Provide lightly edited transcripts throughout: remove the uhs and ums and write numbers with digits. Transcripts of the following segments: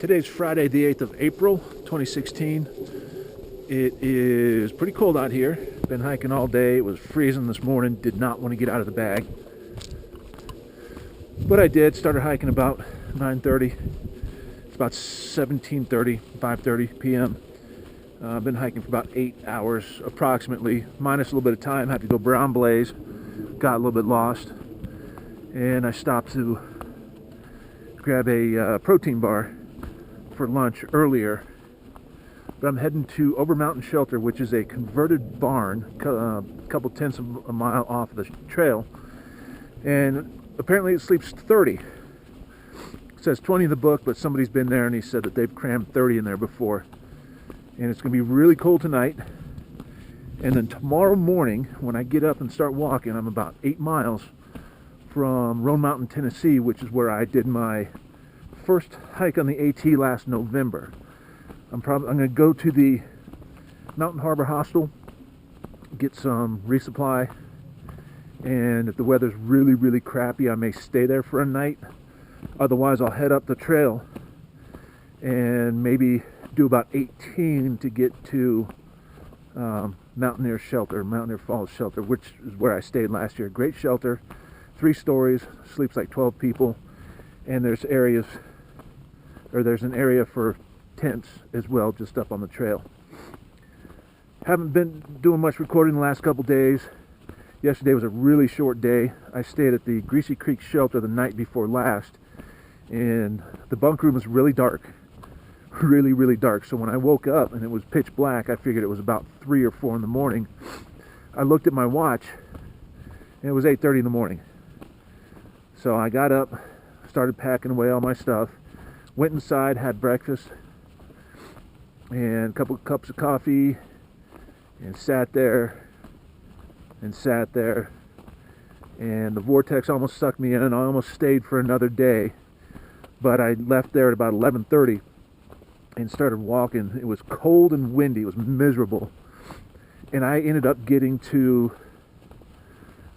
Today's Friday, the 8th of April, 2016. It is pretty cold out here. Been hiking all day. It was freezing this morning. Did not want to get out of the bag. But I did. Started hiking about 9:30. It's about 17:30, 5:30 p.m. I've been hiking for about 8 hours approximately, minus a little bit of time. Had to go brown blaze. Got a little bit lost. And I stopped to grab a protein bar for lunch earlier. But I'm heading to Overmountain Shelter, which is a converted barn a couple tenths of a mile off the trail. And apparently it sleeps 30. It says 20 in the book, but somebody's been there and he said that they've crammed 30 in there before. And it's going to be really cold tonight. And then tomorrow morning, when I get up and start walking, I'm about 8 miles from Overmountain, Tennessee, which is where I did my first hike on the AT last November. I'm going to go to the Mountain Harbor Hostel, get some resupply, and if the weather's really, really crappy, I may stay there for a night. Otherwise, I'll head up the trail and maybe do about 18 to get to Mountaineer Falls Shelter, which is where I stayed last year. Great shelter, 3 stories, sleeps like 12 people, and there's an area for tents as well, just up on the trail. Haven't been doing much recording the last couple days. Yesterday was a really short day. I stayed at the Greasy Creek Shelter the night before last, and the bunk room was really dark. Really, really dark. So when I woke up and it was pitch black, I figured it was about 3 or 4 in the morning. I looked at my watch, and it was 8:30 in the morning. So I got up, started packing away all my stuff, went inside, had breakfast, and a couple of cups of coffee, and sat there, and the vortex almost sucked me in, and I almost stayed for another day. But I left there at about 11:30 and started walking. It was cold and windy. It was miserable. And I ended up getting to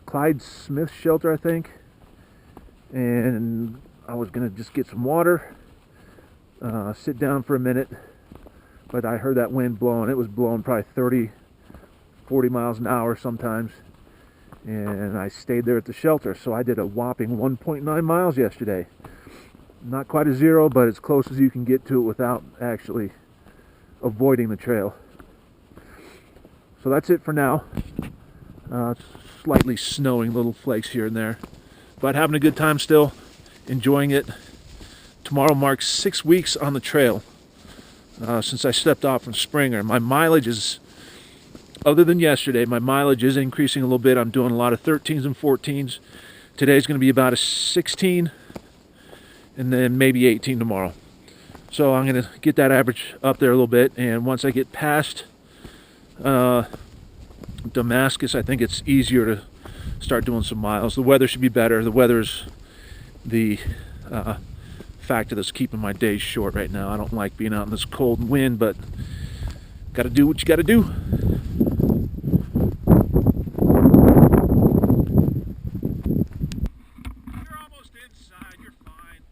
Clyde Smith Shelter, I think. And I was going to just get some water, sit down for a minute. But I heard that wind blowing. It was blowing probably 30, 40 miles an hour sometimes. And I stayed there at the shelter. So I did a whopping 1.9 miles yesterday. Not quite a 0, but as close as you can get to it without actually avoiding the trail. So that's it for now. It's slightly snowing, little flakes here and there. But having a good time still, enjoying it. Tomorrow marks 6 weeks on the trail since I stepped off from Springer. My mileage is, other than yesterday, my mileage is increasing a little bit. I'm doing a lot of 13s and 14s. Today's going to be about a 16, and then maybe 18 tomorrow. So I'm going to get that average up there a little bit, and once I get past Damascus, I think it's easier to start doing some miles. The weather should be better. The weather's the factor that's keeping my days short right now. I don't like being out in this cold wind, but got to do what you got to do. You're almost inside. You're fine.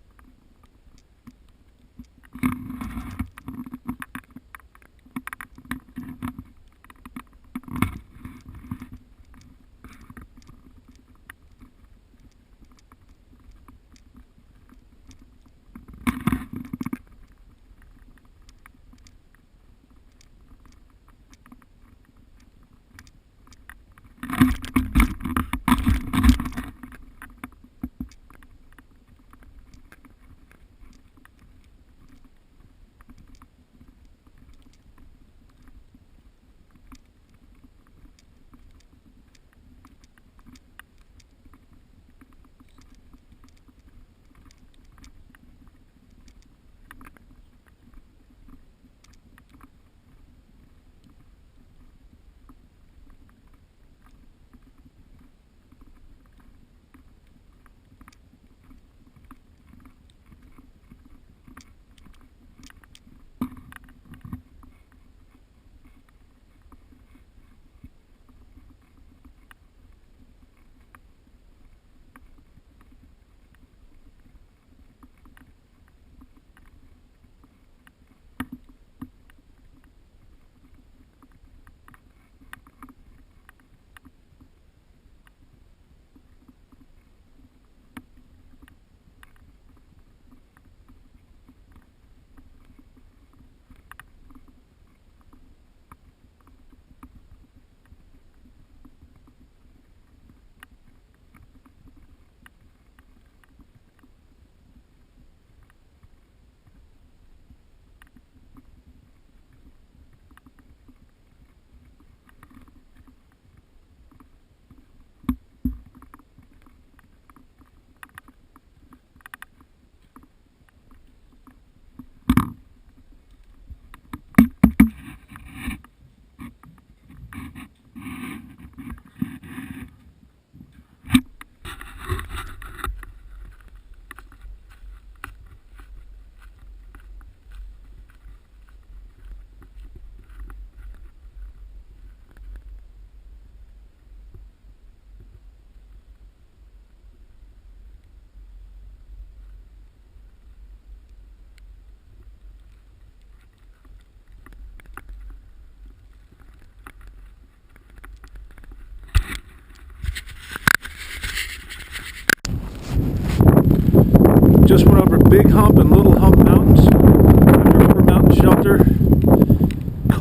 Big Hump and Little Hump Mountains. Under Overmountain shelter.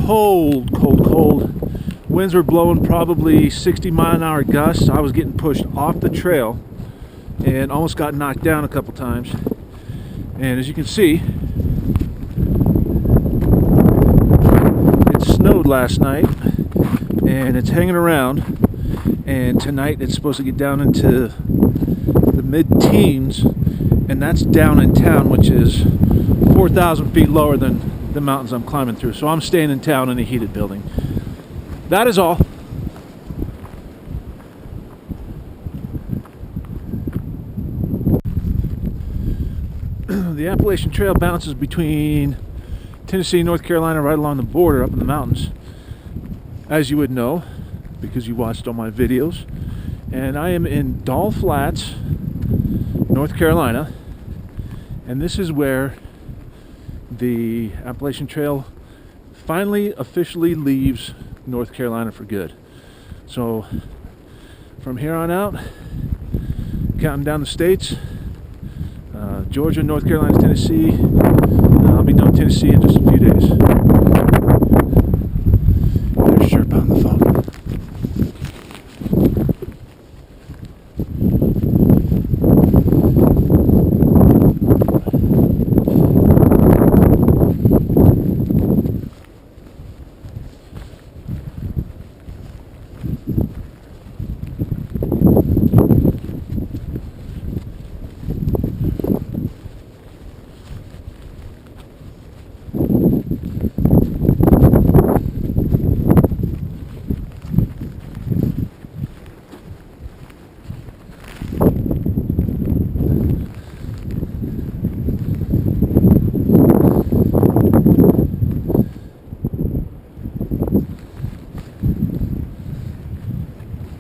Cold, cold, cold. Winds were blowing probably 60-mile-an-hour gusts. I was getting pushed off the trail and almost got knocked down a couple times. And as you can see, it snowed last night and it's hanging around. And tonight it's supposed to get down into the mid-teens, and that's down in town, which is 4,000 feet lower than the mountains I'm climbing through. So I'm staying in town in a heated building. That is all. The Appalachian Trail bounces between Tennessee and North Carolina, right along the border up in the mountains, as you would know because you watched all my videos. And I am in Doll Flats, North Carolina, and this is where the Appalachian Trail finally officially leaves North Carolina for good. So from here on out, counting down the states, Georgia, North Carolina, Tennessee. I'll be done Tennessee in just a few days.